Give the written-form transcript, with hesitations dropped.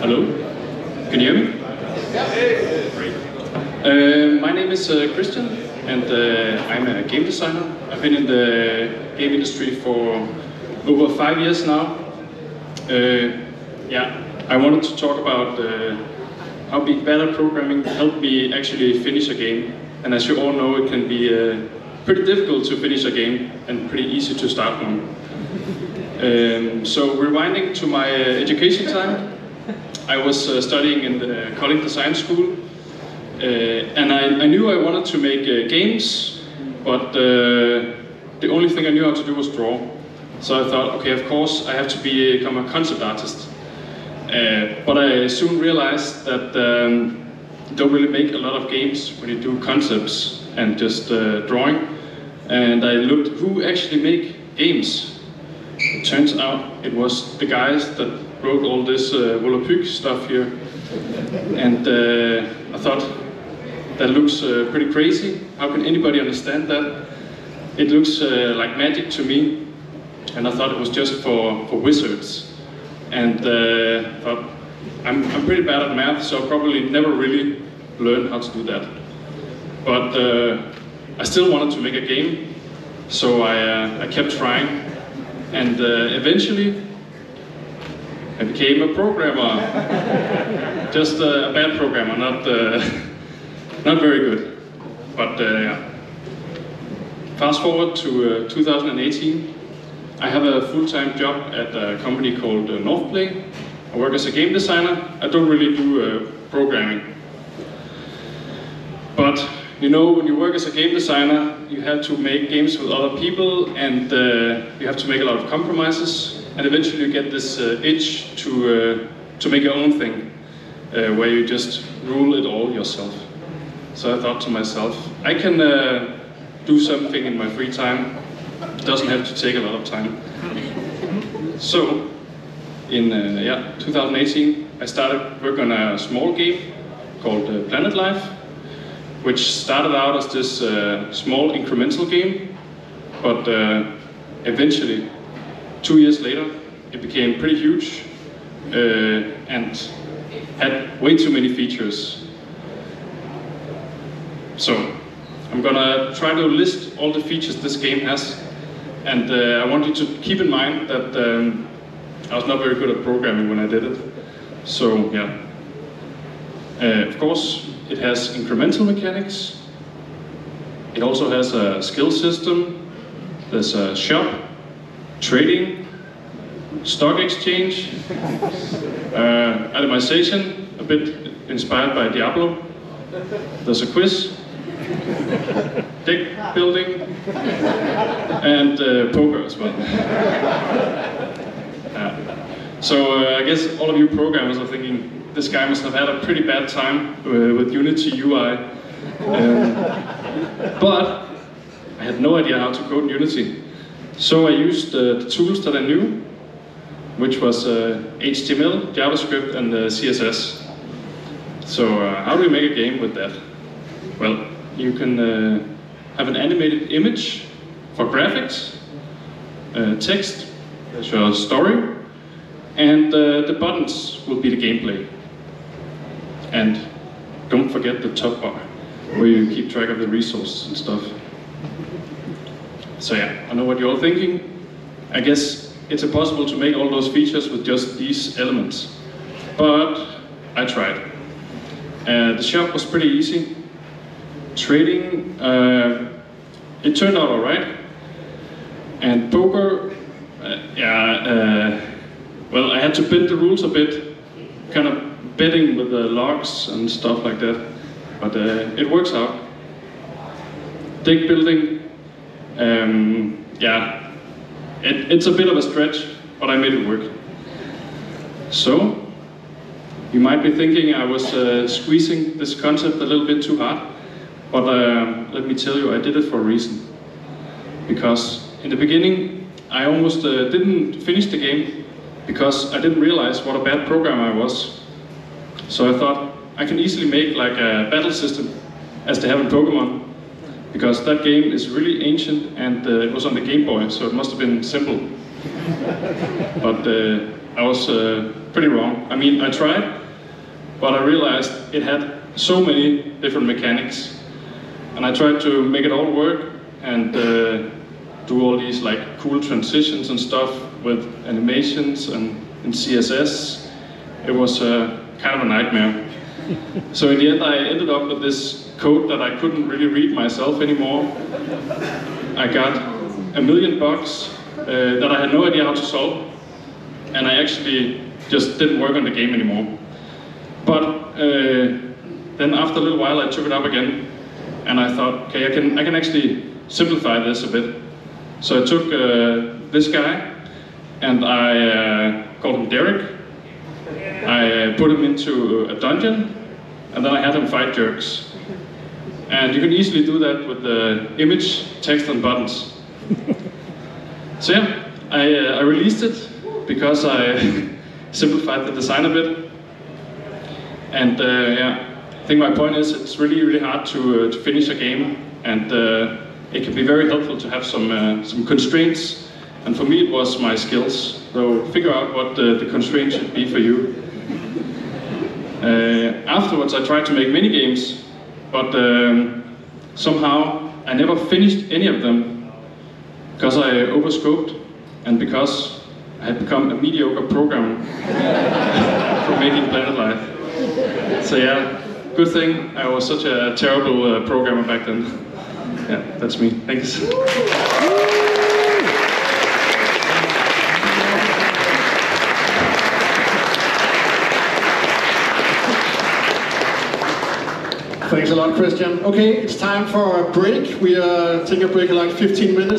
Hello, can you hear me? Great. My name is Christian, and I'm a game designer. I've been in the game industry for over 5 years now. I wanted to talk about how being better at programming helped me actually finish a game. And as you all know, it can be pretty difficult to finish a game and pretty easy to start one. So rewinding to my education time, I was studying in the college design school, and I knew I wanted to make games, but the only thing I knew how to do was draw. So I thought, okay, of course I have to become a concept artist. But I soon realized that you don't really make a lot of games when you do concepts and just drawing. And I looked who actually make games. It turns out it was the guys that wrote all this Volapük stuff here. And I thought, that looks pretty crazy. How can anybody understand that? It looks like magic to me. And I thought it was just for wizards. And I thought, I'm pretty bad at math, so I'll probably never really learn how to do that. But I still wanted to make a game, so I kept trying. And eventually, I became a programmer. Just a bad programmer, not very good. But yeah. Fast forward to 2018. I have a full-time job at a company called Northplay. I work as a game designer. I don't really do programming. But you know, when you work as a game designer, you have to make games with other people, and you have to make a lot of compromises. And eventually you get this itch to make your own thing, where you just rule it all yourself. So I thought to myself, I can do something in my free time. It doesn't have to take a lot of time. So, in 2018, I started working on a small game called Planet Life, which started out as this small incremental game, but eventually, 2 years later, it became pretty huge and had way too many features. So, I'm gonna try to list all the features this game has. And I want you to keep in mind that I was not very good at programming when I did it. So yeah. Of course, it has incremental mechanics. It also has a skill system. There's a shop, trading, stock exchange, itemization, a bit inspired by Diablo. There's a quiz. Deck building, and poker as well. So I guess all of you programmers are thinking, this guy must have had a pretty bad time with Unity UI. But I had no idea how to code in Unity. So I used the tools that I knew, which was HTML, JavaScript, and CSS. So how do we make a game with that? Well, you can have an animated image for graphics, text, there's your story, and the buttons will be the gameplay. And don't forget the top bar, where you keep track of the resources and stuff. So yeah, I know what you're all thinking. I guess it's impossible to make all those features with just these elements. But I tried. The shop was pretty easy. Trading, it turned out alright. And poker, well, I had to bend the rules a bit, kind of betting with the logs and stuff like that. But it works out. Deck building, it's a bit of a stretch, but I made it work. So, you might be thinking I was squeezing this concept a little bit too hard. But let me tell you, I did it for a reason. Because in the beginning, I almost didn't finish the game because I didn't realize what a bad programmer I was. So I thought, I can easily make like a battle system, as they have in Pokemon, because that game is really ancient and it was on the Game Boy, so it must have been simple. But I was pretty wrong. I mean, I tried, but I realized it had so many different mechanics, and I tried to make it all work and do all these like cool transitions and stuff with animations and CSS. It was kind of a nightmare. So in the end, I ended up with this code that I couldn't really read myself anymore. I got $1 million that I had no idea how to solve, and I actually just didn't work on the game anymore. But then after a little while, I took it up again, and I thought, okay, I can actually simplify this a bit. So I took this guy, and I called him Derek. I put him into a dungeon, and then I had him fight jerks. And you can easily do that with the image, text, and buttons. So yeah, I released it because I simplified the design a bit. And yeah, I think my point is it's really, really hard to finish a game, and it can be very helpful to have some constraints. And for me, it was my skills. So figure out what the constraints should be for you. Afterwards, I tried to make mini games, but somehow I never finished any of them because I overscoped and because I had become a mediocre programmer for making Planet Life. So yeah, good thing I was such a terrible programmer back then. Yeah, that's me. Thanks. Thanks a lot, Christian. Okay, it's time for a break. We are taking a break in like 15 minutes.